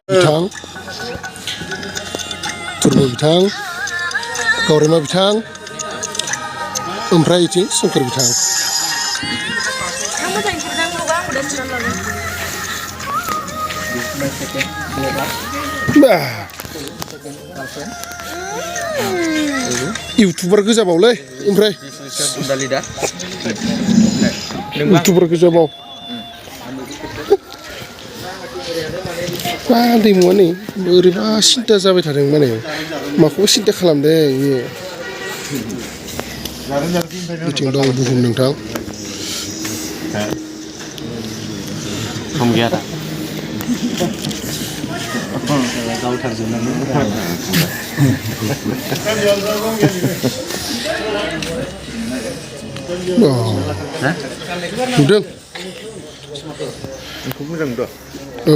बिथां तुरबु बिथां गावरेमा बिथां ओमफ्राय इथिं सोमखोर बिथां इउटुबार गोजाबावलै ओमफ्राय इउटुबार गोजाबाव मा दैमुआ नै बोरैबा सिन्था जाबाय थादों माने माखौबा सिन्था खालामदों इयो बिथिं दं बुहुम नोंथां सम गैया दा नुदों बेखौ मोजां नुदों औ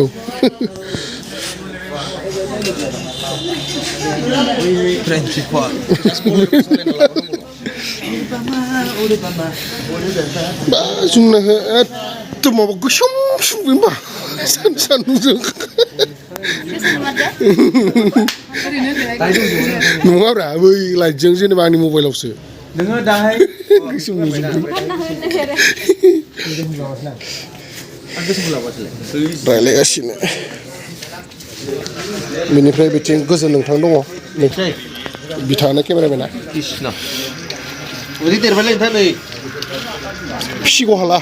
जोंना एकदम माबा गोसोम होनबा सानदुंजों नङाब्रा बै लाइटजों जेनेबा आंनि मबाइलावसो नोङो दाहाय गोसोम नुजोबदों रायलायगासिनो बेनिफ्राय बिथिं गोजोन नोंथां दङ बिथाङानो केमेरामेना उदै देरबायलै नोंथां नै फिसिग' हाला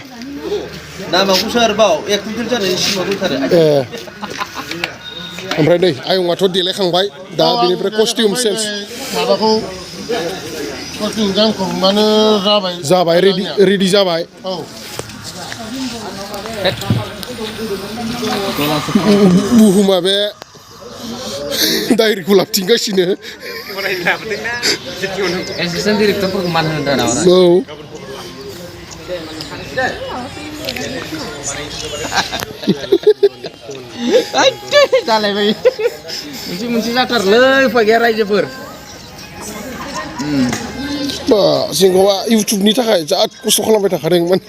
नामाखौसो आरोबाव 1 कुइन्टेल जानायनि सिमां दंथारो ए ओमफ्राय नै आयंआथ' देलायखांबाय दा बेनिफ्राय कस्टिउम चेन्ज माबाखौ कस्टिउम गानखौ मानो जाबाय रेडि जाबाय औ बुहुमा बे डायरिखौ लाबथिंगासिनो एसिस्टेन्ट डिरेक्टरफोरखौ मान होनो दाना औ जालायबाय मोनसे जाथारलै फैया रायजोफोर जोंखौबा इउटुबनि थाखाय बिराद खस्थ' खालामबाय थाखादों माने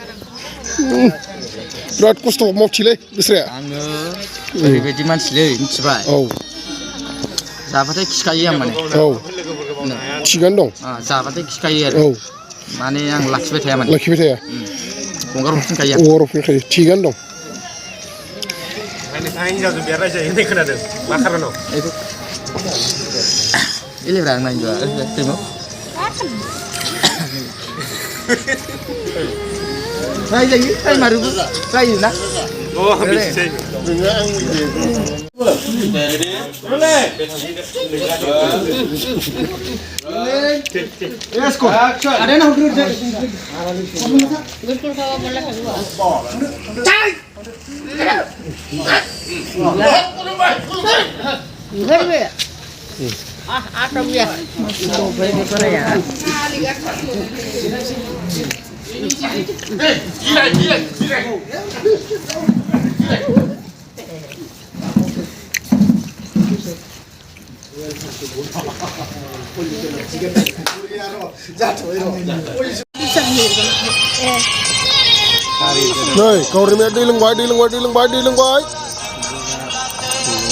बिराद खस्थ' मावथिलै बिस्राया आङो ओरैबायदि मानसिलै मिथिबाय औ जाबाथाय खिखायो आं माने औ थिगानो दं जाबाथाय खिखायो आरो औ माने आं लाखिबाय थाया माने लाखिबाय थाया गंगार हरफिनखायो गंगार हरफिनखायो थिगानो दं हिनजावजों बिराद रायजायो होननाय खोनादों मा खारनाव इलेब्रा आं नायनोबा दैमु रायजायो टाइमारबो जायोना नै गावरेमाया दै लोंबाय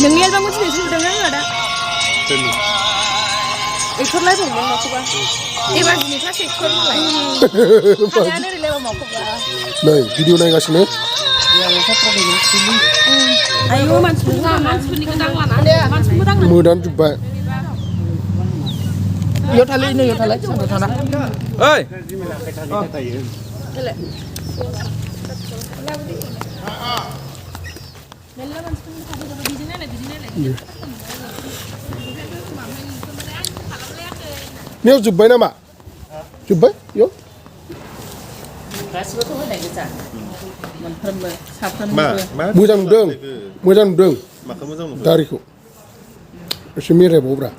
नोंनि एलबाम मोनसे नुदों आङो दा एक्टर लायबावदों माखौबा एबारनि क्लास एक्टर नालाय आंहानो ओरैलायबा माखौबा नै भिडिअ नायगासिनो आयौ मानसिफोरनिखौ दांलाना मोदानजोब्बाय इयाव थालै नै इयाव थालाय सानदुं थाना ओइ बेयाव जोब्बाय नामा जोब्बाय बेयाव गासिबोथ' होनाय गोजा मोनफ्रोमबो साफ्रोमबो मोजां नुदों माखौ मोजां नुदों दारिखौ एसे मेरायबावब्रा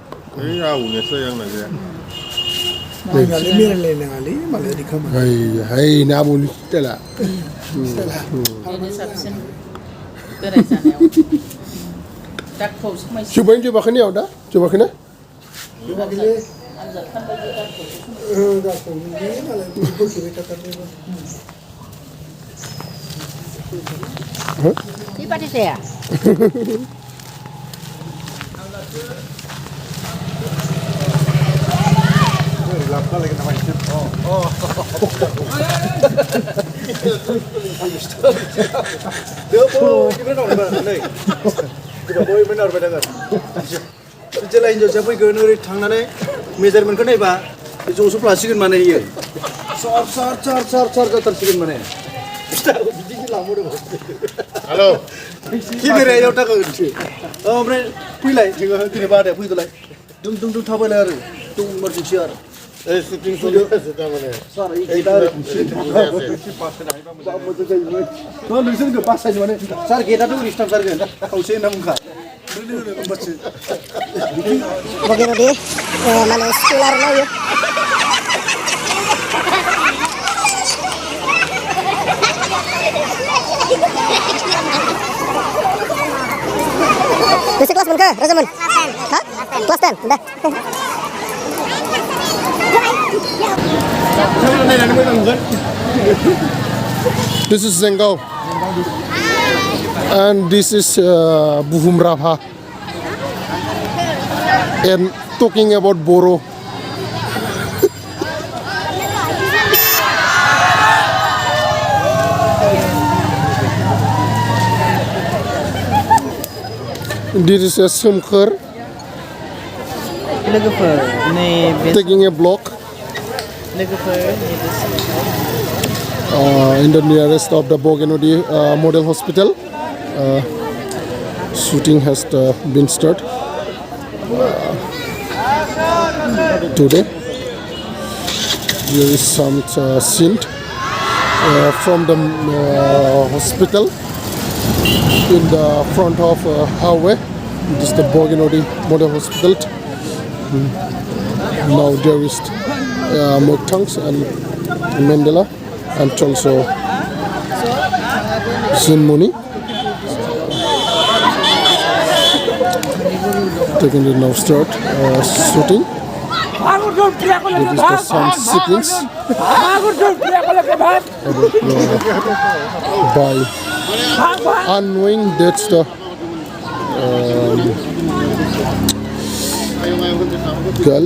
ओइ आवनियासो आंना जाया मालाय मिलायलायनाङालै मालाय ओरै खामानि हाय ना आबौनि स्टाइला बेनो साबसिन बेराय जानायाव दागखौ समायसि जोब्बायनो जोबाखै ने दा जोबाखै ना आनजाद खालामबाय दागखौ गावखौ नुयो मालाय बोखेबाय थाथारनायबो Ini pati saya. जेला हिन्जावसा फैगोन ओरै थांनानै मेजारमेन्टखौ नायबा जौसो लासिगोन माने इयो सार जाथारसिगोन माने बिदि लांबोदों हेलौ केमेरायाव थाखो ओमफ्राय फैलाय जोङो दिनै बादाया फैदोलाय दुम थाबायलाय आरो दुम इमारजेन्सि आरो शुटिं सोलिगासिनो थारमाने सार गेटआ नोंसोरखौ बासायनो माने सार गेटआथ' ओरै थांथारगोन खावसे होनना बुंखा होमबासो Bagaimana mana sekolah ya? Besi kelas mana? Rasaman? Hah? Kelas 10? Dah. This is Zengao. And this is Buhum Rabha. And talking about Boro. This is a Sumkher taking a block in the nearest of the Bogenodi Model Hospital. Shooting has been started today. Here is some scene from the hospital in the front of highway. This is the Bogenodi Model Hospital. Now there is Moktangs and Mandela and also Zinmuni. Taking the now start shooting. It is the sound sequence by unknowing that's the girl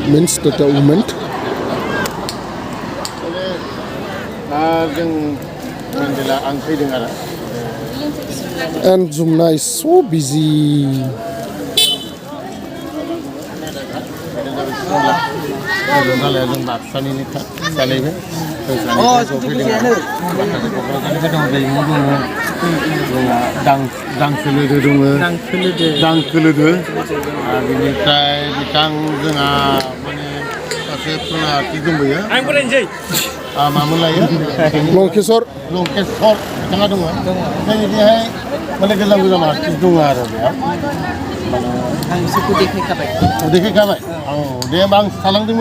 means that the woman. And Jumna is so busy. Longkesor tengah dong kan ini hai mana gelam artis dong ada ya oh dia bang salang tu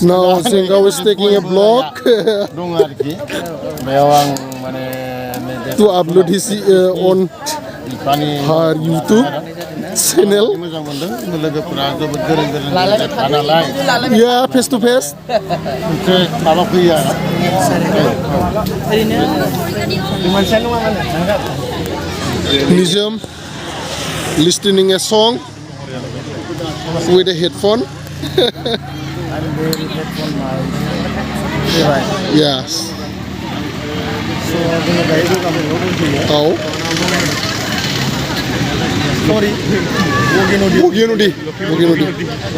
now Zengao is taking a block dong arki bewang mana to upload his on her YouTube channel. Yeah, face to face. Nizam listening a song with a headphone. Yes. Oh. Sorry, Bogenodi.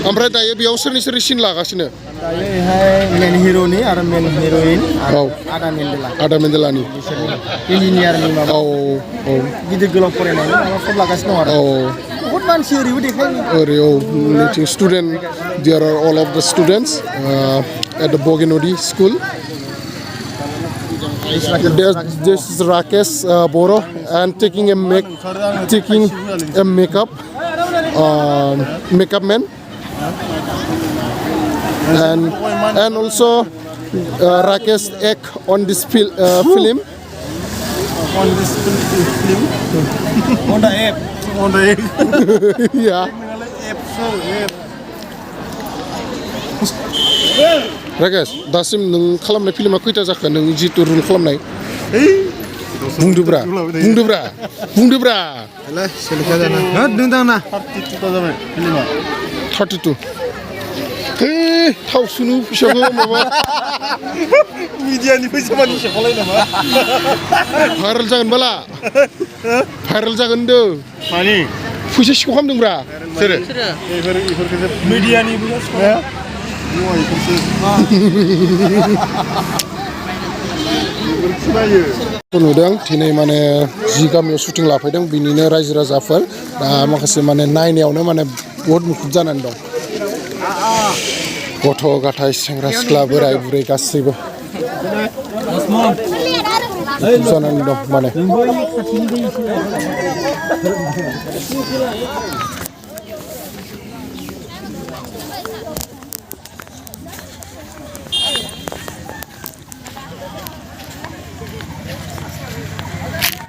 Oमफ्राय दायो बेयाव सोरनि सिन लागासिनो? दायोहाय मेन हिर'नि आरो मेन heroin आरो आदा मेन्देलानि इन्जिनियारनि माबा गिदिर गोलाव फरायनायनि माबा सब लागासिनो दं आरो बहुत मानसि ओरैबो देखायो meeting student. There are all of the students at the Bogenodi school. This is Rakesh Boro and taking a makeup man and also Rakesh Ek on this film. On this film on the app Yeah. Rakesh, dasim nung खालामनाय फिल्मा खैथा जाखो नों जितु rule खालामनाय बुंदोब्रा हेलै select जाना होद नों दाना 32 जाबाय फिल्मा 32 थाव सुनु फैसाखौ माबा मिडियानि फैसा मानि सेखलाय नामा भाइरेल जागोन बाला भाइरेल जागोन दो मानि फैसा सिख' खालामदोंब्रा सोरो इफोरखौ मिडियानि फैसा नुदों दिनै माने जि गामियाव शुटिं लाफैदों बिनिनो रायजो राजाफोर दा माखासे माने नायनायावनो माने बहुत मुखुब जानानै दं गथ' गथाय सेंग्रा सिख्ला बोराय बुरै गासैबो मुखुब जानानै दं माने